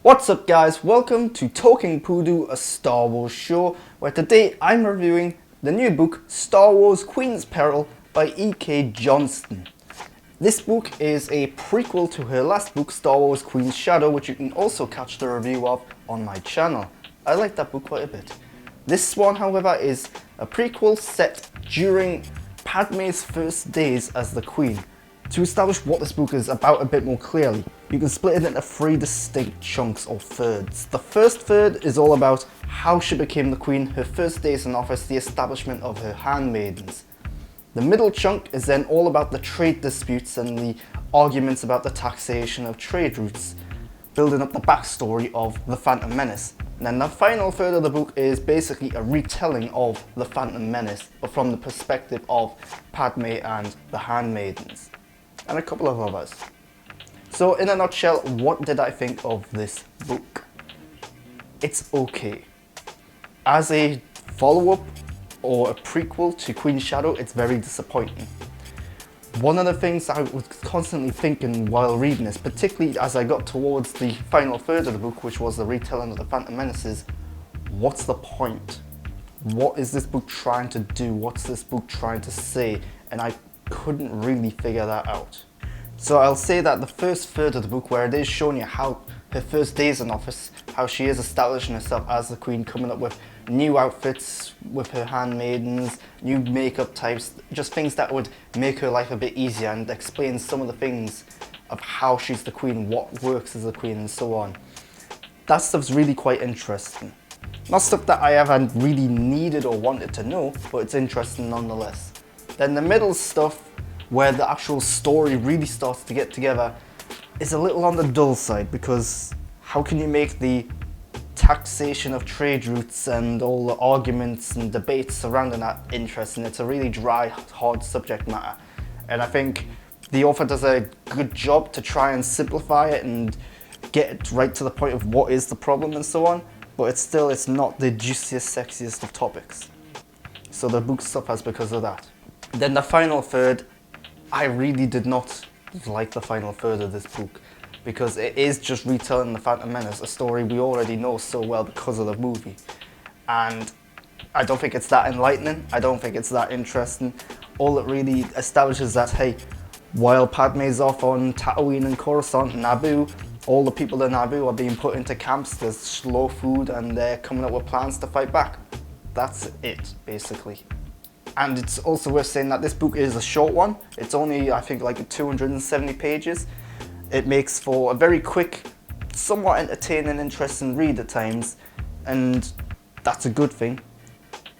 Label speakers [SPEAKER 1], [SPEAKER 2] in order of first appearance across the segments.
[SPEAKER 1] What's up guys, welcome to Talking Poodoo, a Star Wars show, where today I'm reviewing the new book Star Wars Queen's Peril by E.K. Johnston. This book is a prequel to her last book Star Wars Queen's Shadow, which you can also catch the review of on my channel. I like that book quite a bit. This one however is a prequel set during Padme's first days as the Queen. To establish what this book is about a bit more clearly, you can split it into three distinct chunks or thirds. The first third is all about how she became the Queen, her first days in office, the establishment of her handmaidens. The middle chunk is then all about the trade disputes and the arguments about the taxation of trade routes, building up the backstory of the Phantom Menace. And then the final third of the book is basically a retelling of the Phantom Menace, but from the perspective of Padme and the handmaidens, and a couple of others. So in a nutshell, what did I think of this book? It's okay. As a follow-up or a prequel to Queen's Shadow, it's very disappointing. One of the things I was constantly thinking while reading this, particularly as I got towards the final third of the book, which was the retelling of the Phantom Menace, is what's the point? What is this book trying to do? What's this book trying to say? And I couldn't really figure that out. So I'll say that the first third of the book, where it is showing you how her first days in office, how she is establishing herself as the Queen, coming up with new outfits with her handmaidens, new makeup types, just things that would make her life a bit easier, and explain some of the things of how she's the Queen, what works as the Queen and so on. That stuff's really quite interesting. Not stuff that I haven't really needed or wanted to know, but it's interesting nonetheless. Then the middle stuff, where the actual story really starts to get together, is a little on the dull side, because how can you make the taxation of trade routes and all the arguments and debates surrounding that interesting? It's a really dry, hard subject matter, and I think the author does a good job to try and simplify it and get it right to the point of what is the problem and so on, but it's not the juiciest, sexiest of topics. So the book suffers because of that. Then the final third, I really did not like the final third of this book, because it is just retelling the Phantom Menace, a story we already know so well because of the movie. And I don't think it's that enlightening, I don't think it's that interesting. All it really establishes that, hey, while Padme's off on Tatooine and Coruscant and Naboo, all the people in Naboo are being put into camps, there's slow food, and they're coming up with plans to fight back. That's it, basically. And it's also worth saying that this book is a short one. It's only, I think, like 270 pages. It makes for a very quick, somewhat entertaining, interesting read at times, and that's a good thing.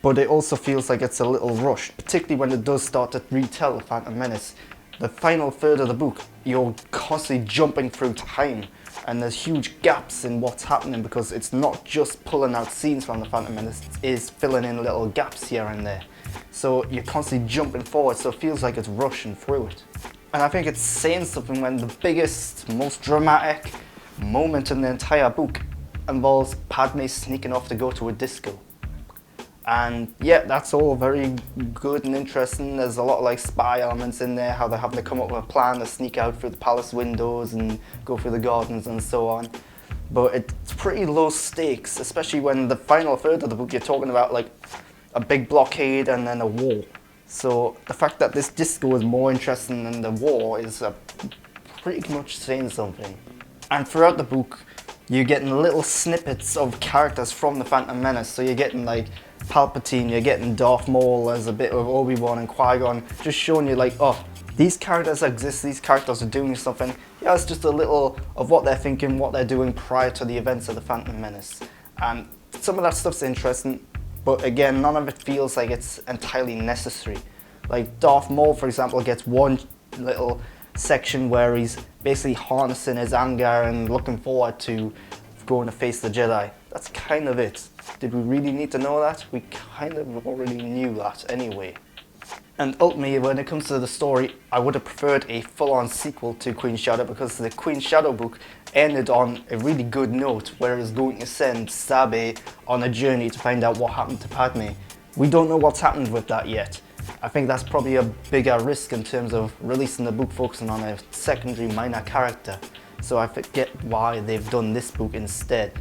[SPEAKER 1] But it also feels like it's a little rushed, particularly when it does start to retell the Phantom Menace. The final third of the book, you're constantly jumping through time, and there's huge gaps in what's happening, because it's not just pulling out scenes from the Phantom Menace, it is filling in little gaps here and there. So you're constantly jumping forward, so it feels like it's rushing through it. And I think it's saying something when the biggest, most dramatic moment in the entire book involves Padme sneaking off to go to a disco. And yeah, that's all very good and interesting. There's a lot of like spy elements in there, how they're having to come up with a plan to sneak out through the palace windows and go through the gardens and so on. But it's pretty low stakes, especially when the final third of the book you're talking about like a big blockade and then a war. So the fact that this disco is more interesting than the war is pretty much saying something. And throughout the book, you're getting little snippets of characters from the Phantom Menace. So you're getting like Palpatine, you're getting Darth Maul as a bit of Obi-Wan and Qui-Gon, just showing you like, oh, these characters exist, these characters are doing something. Yeah, it's just a little of what they're thinking, what they're doing prior to the events of the Phantom Menace. And some of that stuff's interesting, but again, none of it feels like it's entirely necessary. Like Darth Maul, for example, gets one little section where he's basically harnessing his anger and looking forward to going to face the Jedi. That's kind of it. Did we really need to know that? We kind of already knew that anyway. And ultimately, when it comes to the story, I would have preferred a full-on sequel to Queen's Shadow, because the Queen's Shadow book ended on a really good note, where it's going to send Sabe on a journey to find out what happened to Padme. We don't know what's happened with that yet. I think that's probably a bigger risk in terms of releasing the book focusing on a secondary minor character. so I forget why they've done this book instead.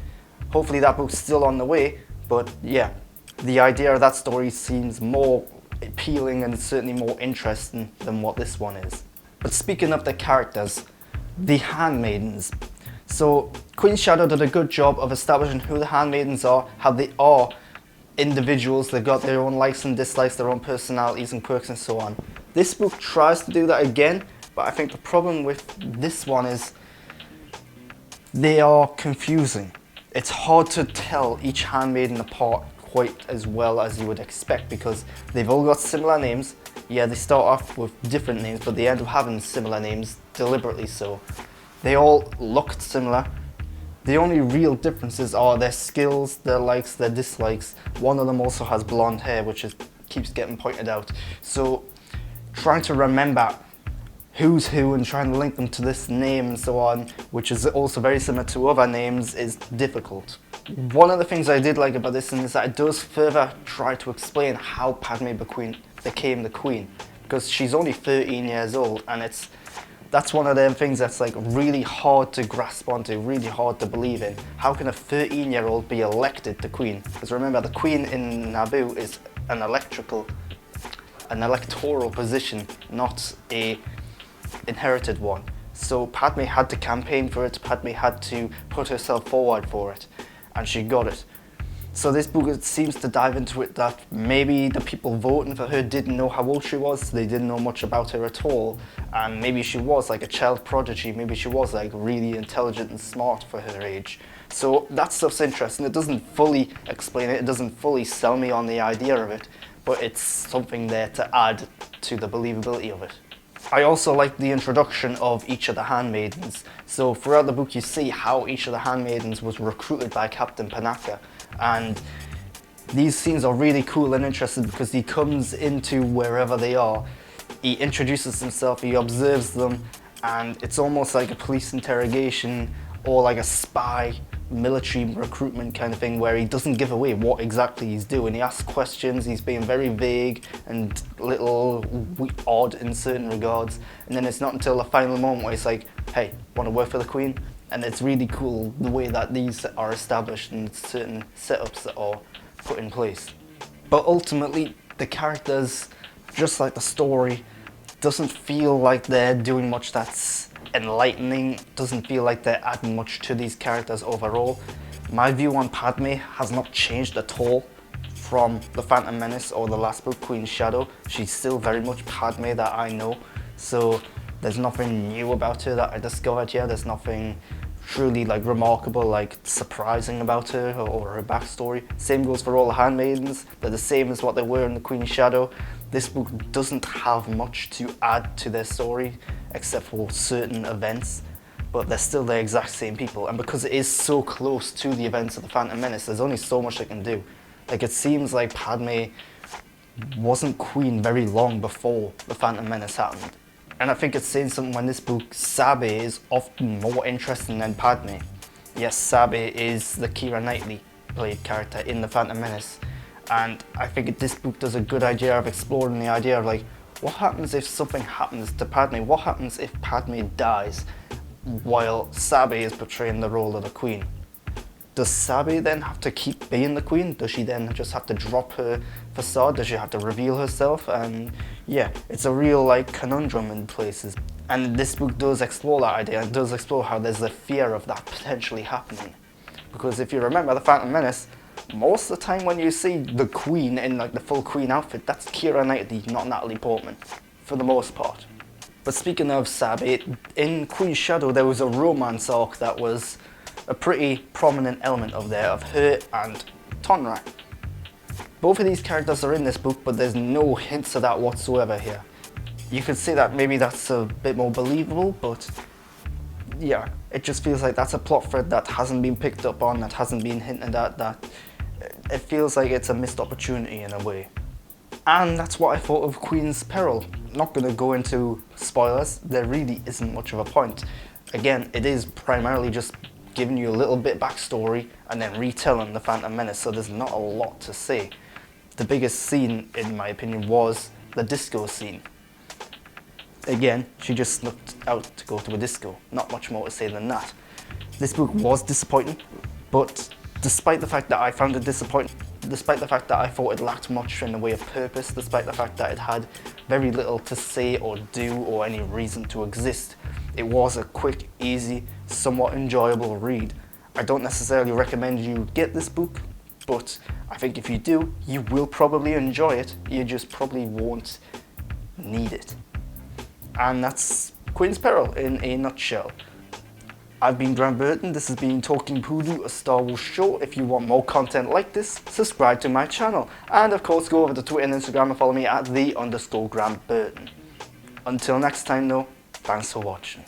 [SPEAKER 1] Hopefully that book's still on the way, but yeah, the idea of that story seems more appealing and certainly more interesting than what this one is. But speaking of the characters, the handmaidens. So Queen's Shadow did a good job of establishing who the handmaidens are, how they are individuals, they've got their own likes and dislikes, their own personalities and quirks and so on. This book tries to do that again, but I think the problem with this one is they are confusing. It's hard to tell each handmaiden apart quite as well as you would expect because they've all got similar names. Yeah, they start off with different names, but they end up having similar names deliberately so. They all looked similar. The only real differences are their skills, their likes, their dislikes. One of them also has blonde hair, which keeps getting pointed out. So trying to remember who's who and trying to link them to this name and so on, which is also very similar to other names, is difficult. One of the things I did like about this is that it does further try to explain how Padme became the queen, because she's only 13 years old, and that's one of them things that's like really hard to grasp onto, really hard to believe in. How can a 13-year-old be elected the queen? Because remember, the queen in Naboo is an electoral position, not a inherited one. So Padme had to campaign for it, Padme had to put herself forward for it, and she got it. So this book seems to dive into it that maybe the people voting for her didn't know how old she was, they didn't know much about her at all, and maybe she was like a child prodigy, maybe she was like really intelligent and smart for her age. So that stuff's interesting. It doesn't fully explain it, it doesn't fully sell me on the idea of it, but it's something there to add to the believability of it. I also like the introduction of each of the handmaidens. So throughout the book you see how each of the handmaidens was recruited by Captain Panaka, and these scenes are really cool and interesting because he comes into wherever they are, he introduces himself, he observes them, and it's almost like a police interrogation or like a spy military recruitment kind of thing where he doesn't give away what exactly he's doing. He asks questions, he's being very vague and little odd in certain regards, and then it's not until the final moment where he's like, hey, want to work for the Queen? And it's really cool the way that these are established and certain setups that are put in place. But ultimately, the characters, just like the story, doesn't feel like they're doing much that's enlightening, doesn't feel like they're adding much to these characters overall. My view on Padme has not changed at all from The Phantom Menace or the last book, Queen's Shadow. She's still very much Padme that I know, so there's nothing new about her that I discovered yet. There's nothing truly like remarkable, like surprising about her or her backstory. Same goes for all the handmaidens. They're the same as what they were in the Queen's Shadow. This book doesn't have much to add to their story except for certain events, but they're still the exact same people, and because it is so close to the events of the Phantom Menace, there's only so much they can do. Like, it seems like Padme wasn't queen very long before the Phantom Menace happened. And I think it's saying something when this book, Sabe is often more interesting than Padme. Yes, Sabe is the Keira Knightley played character in The Phantom Menace, and I think this book does a good idea of exploring the idea of like, what happens if something happens to Padme? What happens if Padme dies while Sabe is portraying the role of the queen? Does Sabe then have to keep being the queen? Does she then just have to drop her facade? Does she have to reveal herself? And yeah, it's a real like conundrum in places. And this book does explore that idea. It does explore how there's a fear of that potentially happening. Because if you remember The Phantom Menace, most of the time when you see the queen in like the full queen outfit, that's Keira Knightley, not Natalie Portman, for the most part. But speaking of Sabe, in Queen's Shadow there was a romance arc that was a pretty prominent element of her and Tonra. Both of these characters are in this book, but there's no hints of that whatsoever here. You could say that maybe that's a bit more believable, but yeah, it just feels like that's a plot thread that hasn't been picked up on, that hasn't been hinted at, that it feels like it's a missed opportunity in a way. And that's what I thought of Queen's Peril. Not going to go into spoilers, there really isn't much of a point. Again, it is primarily just giving you a little bit backstory and then retelling the Phantom Menace, so there's not a lot to say. The biggest scene, in my opinion, was the disco scene. Again, she just snuck out to go to a disco. Not much more to say than that. This book was disappointing, but despite the fact that I found it disappointing, despite the fact that I thought it lacked much in the way of purpose, despite the fact that it had very little to say or do or any reason to exist, it was a quick, easy, somewhat enjoyable read. I don't necessarily recommend you get this book, but I think if you do, you will probably enjoy it. You just probably won't need it. And that's Queen's Peril in a nutshell. I've been Grant Burton, this has been Talking Poodoo, a Star Wars show. If you want more content like this, subscribe to my channel. And of course go over to Twitter and Instagram and follow me at _Grant Burton. Until next time though, thanks for watching.